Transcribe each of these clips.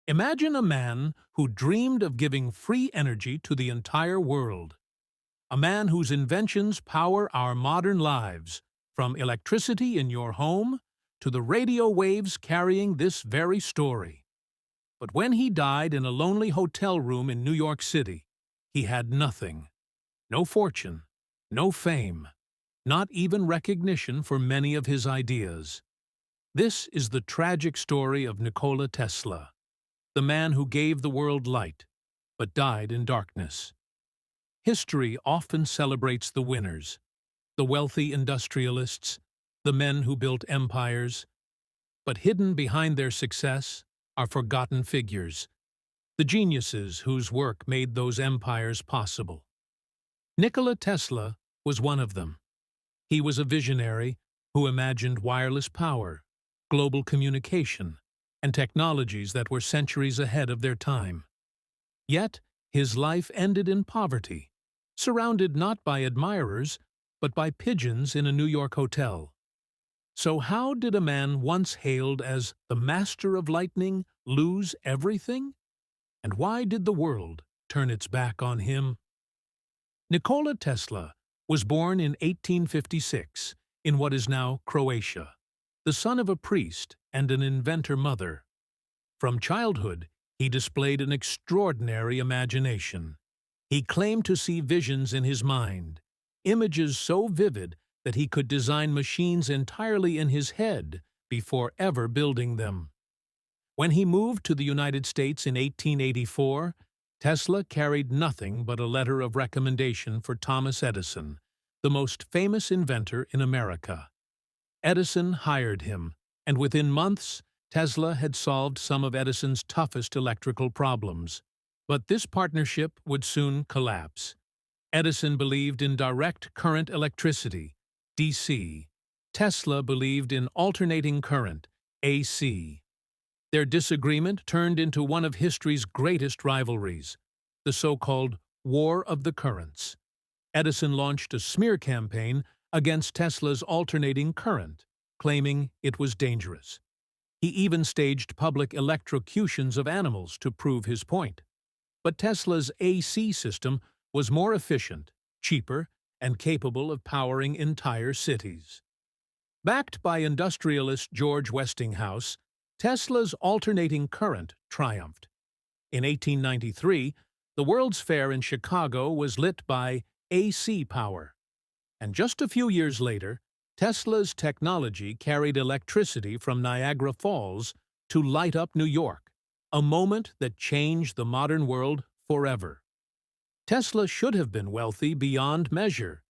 Imagine a man who dreamed of giving free energy to the entire world. A man whose inventions power our modern lives, from electricity in your home to the radio waves carrying this very story. But when he died in a lonely hotel room in New York City, he had nothing. No fortune, no fame, not even recognition for many of his ideas. This is the tragic story of Nikola Tesla, the man who gave the world light, but died in darkness. History often celebrates the winners, the wealthy industrialists, the men who built empires, but hidden behind their success are forgotten figures, the geniuses whose work made those empires possible. Nikola Tesla was one of them. He was a visionary who imagined wireless power, global communication, and technologies that were centuries ahead of their time. Yet, his life ended in poverty, surrounded not by admirers, but by pigeons in a New York hotel. So how did a man once hailed as the master of lightning lose everything? And why did the world turn its back on him? Nikola Tesla was born in 1856 in what is now Croatia, the son of a priest and an inventor mother. From childhood, he displayed an extraordinary imagination. He claimed to see visions in his mind, images so vivid that he could design machines entirely in his head before ever building them. When he moved to the United States in 1884, Tesla carried nothing but a letter of recommendation for Thomas Edison, the most famous inventor in America. Edison hired him, and within months, Tesla had solved some of Edison's toughest electrical problems. But this partnership would soon collapse. Edison believed in direct current electricity, DC. Tesla believed in alternating current, AC. Their disagreement turned into one of history's greatest rivalries, the so-called War of the Currents. Edison launched a smear campaign against Tesla's alternating current, claiming it was dangerous. He even staged public electrocutions of animals to prove his point. But Tesla's AC system was more efficient, cheaper, and capable of powering entire cities. Backed by industrialist George Westinghouse, Tesla's alternating current triumphed. In 1893, the World's Fair in Chicago was lit by AC power. And just a few years later, Tesla's technology carried electricity from Niagara Falls to light up New York, a moment that changed the modern world forever. Tesla should have been wealthy beyond measure,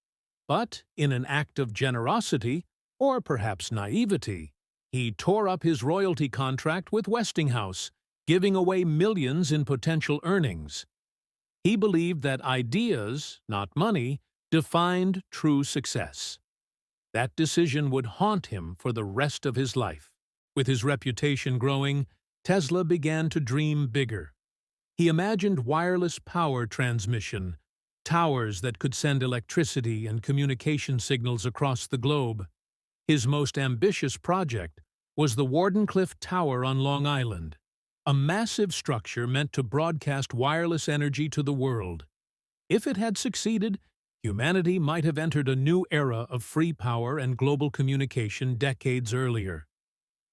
but in an act of generosity, or perhaps naivety, he tore up his royalty contract with Westinghouse, giving away millions in potential earnings. He believed that ideas, not money, defined true success. That decision would haunt him for the rest of his life. With his reputation growing, Tesla began to dream bigger. He imagined wireless power transmission, towers that could send electricity and communication signals across the globe. His most ambitious project was the Wardenclyffe Tower on Long Island, a massive structure meant to broadcast wireless energy to the world. If it had succeeded, humanity might have entered a new era of free power and global communication decades earlier.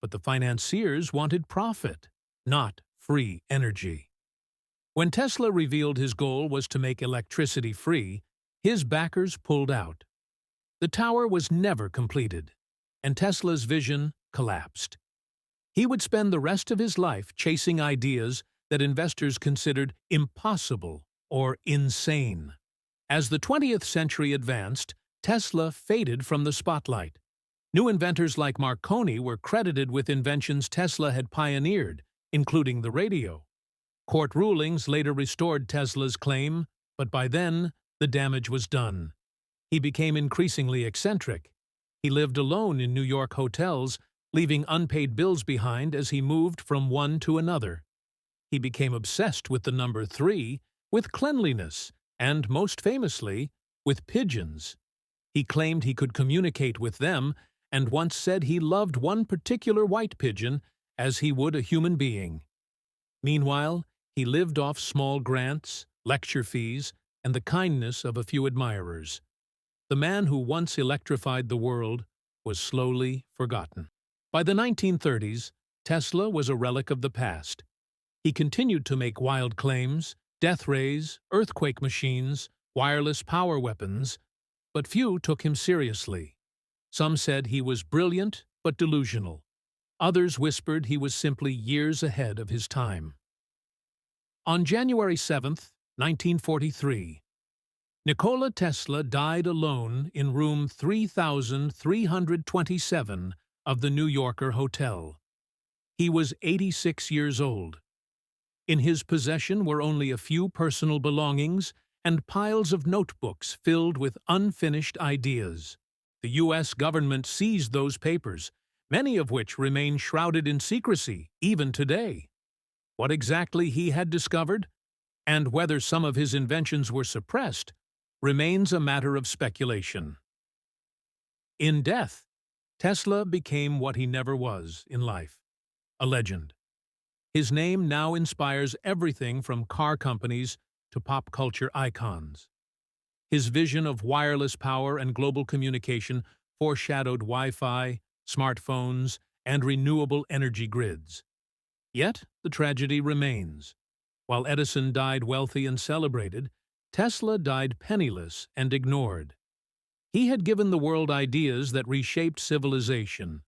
But the financiers wanted profit, not free energy. When Tesla revealed his goal was to make electricity free, his backers pulled out. The tower was never completed, and Tesla's vision collapsed. He would spend the rest of his life chasing ideas that investors considered impossible or insane. As the 20th century advanced, Tesla faded from the spotlight. New inventors like Marconi were credited with inventions Tesla had pioneered, including the radio. Court rulings later restored Tesla's claim, but by then, the damage was done. He became increasingly eccentric. He lived alone in New York hotels, leaving unpaid bills behind as he moved from one to another. He became obsessed with the number 3, with cleanliness, and, most famously, with pigeons. He claimed he could communicate with them, and once said he loved one particular white pigeon as he would a human being. Meanwhile, he lived off small grants, lecture fees, and the kindness of a few admirers. The man who once electrified the world was slowly forgotten. By the 1930s, Tesla was a relic of the past. He continued to make wild claims, death rays, earthquake machines, wireless power weapons, but few took him seriously. Some said he was brilliant but delusional. Others whispered he was simply years ahead of his time. On January 7, 1943, Nikola Tesla died alone in room 3327 of the New Yorker Hotel. He was 86 years old. In his possession were only a few personal belongings and piles of notebooks filled with unfinished ideas. The U.S. government seized those papers, many of which remain shrouded in secrecy even today. What exactly he had discovered, and whether some of his inventions were suppressed, remains a matter of speculation. In death, Tesla became what he never was in life, a legend. His name now inspires everything from car companies to pop culture icons. His vision of wireless power and global communication foreshadowed Wi-Fi, smartphones, and renewable energy grids. Yet, the tragedy remains. While Edison died wealthy and celebrated, Tesla died penniless and ignored. He had given the world ideas that reshaped civilization,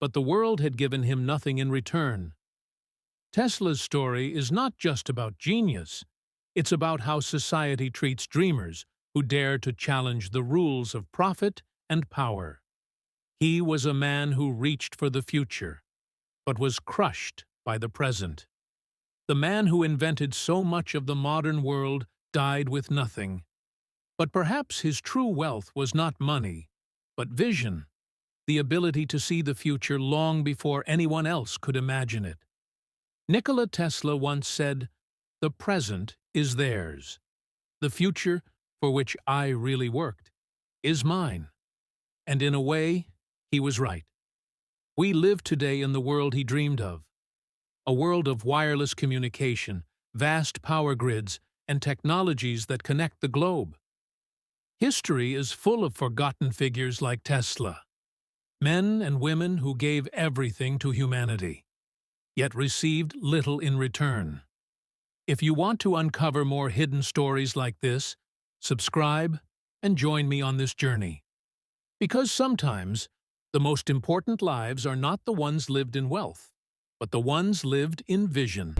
but the world had given him nothing in return. Tesla's story is not just about genius. It's about how society treats dreamers who dare to challenge the rules of profit and power. He was a man who reached for the future, but was crushed by the present. The man who invented so much of the modern world died with nothing. But perhaps his true wealth was not money, but vision, the ability to see the future long before anyone else could imagine it. Nikola Tesla once said, "The present is theirs. The future, for which I really worked, is mine." And in a way, he was right. We live today in the world he dreamed of, a world of wireless communication, vast power grids, and technologies that connect the globe. History is full of forgotten figures like Tesla, men and women who gave everything to humanity, yet received little in return. If you want to uncover more hidden stories like this, subscribe and join me on this journey. Because sometimes, the most important lives are not the ones lived in wealth, but the ones lived in vision.